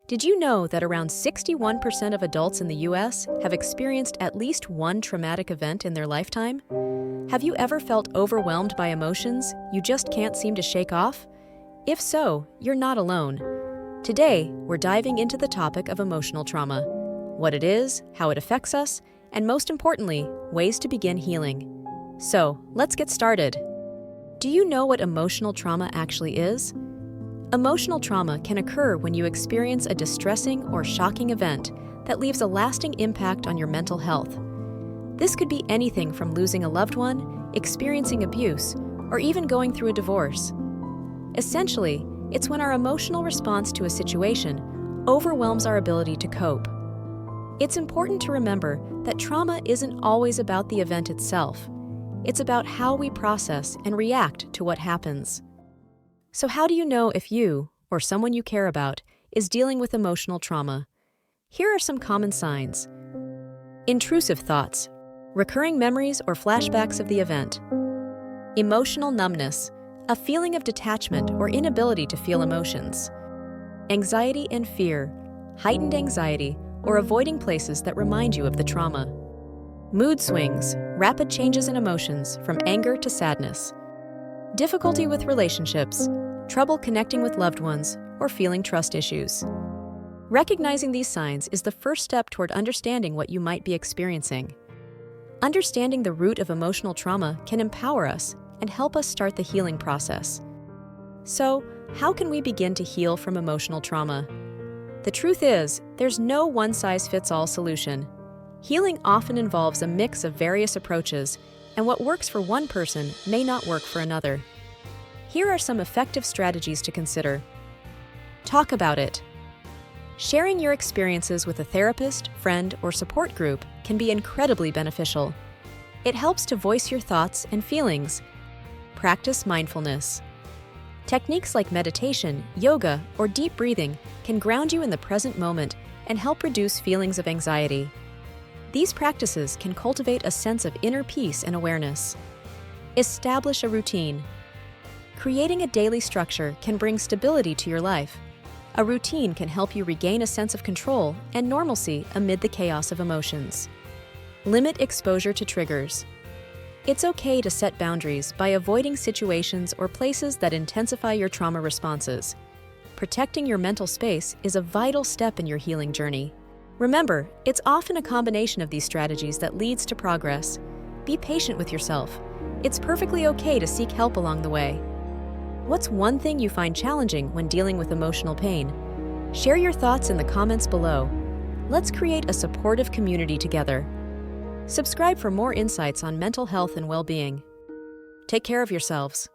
Did you know that around 61% of adults in the US have experienced at least one traumatic event in their lifetime? Have you ever felt overwhelmed by emotions you just can't seem to shake off? If so, you're not alone. Today, we're diving into the topic of emotional trauma, what it is, how it affects us, and most importantly, ways to begin healing. So, let's get started. Do you know what emotional trauma actually is? Emotional trauma can occur when you experience a distressing or shocking event that leaves a lasting impact on your mental health. This could be anything from losing a loved one, experiencing abuse, or even going through a divorce. Essentially, it's when our emotional response to a situation overwhelms our ability to cope. It's important to remember that trauma isn't always about the event itself. It's about how we process and react to what happens. So how do you know if you, or someone you care about, is dealing with emotional trauma? Here are some common signs. Intrusive thoughts, recurring memories or flashbacks of the event. Emotional numbness, a feeling of detachment or inability to feel emotions. Anxiety and fear, heightened anxiety, or avoiding places that remind you of the trauma. Mood swings, rapid changes in emotions from anger to sadness. Difficulty with relationships, trouble connecting with loved ones, or feeling trust issues. Recognizing these signs is the first step toward understanding what you might be experiencing. Understanding the root of emotional trauma can empower us and help us start the healing process. So, how can we begin to heal from emotional trauma? The truth is, there's no one-size-fits-all solution. Healing often involves a mix of various approaches, and what works for one person may not work for another. Here are some effective strategies to consider. Talk about it. Sharing your experiences with a therapist, friend, or support group can be incredibly beneficial. It helps to voice your thoughts and feelings. Practice mindfulness. Techniques like meditation, yoga, or deep breathing can ground you in the present moment and help reduce feelings of anxiety. These practices can cultivate a sense of inner peace and awareness. Establish a routine. Creating a daily structure can bring stability to your life. A routine can help you regain a sense of control and normalcy amid the chaos of emotions. Limit exposure to triggers. It's okay to set boundaries by avoiding situations or places that intensify your trauma responses. Protecting your mental space is a vital step in your healing journey. Remember, it's often a combination of these strategies that leads to progress. Be patient with yourself. It's perfectly okay to seek help along the way. What's one thing you find challenging when dealing with emotional pain? Share your thoughts in the comments below. Let's create a supportive community together. Subscribe for more insights on mental health and well-being. Take care of yourselves.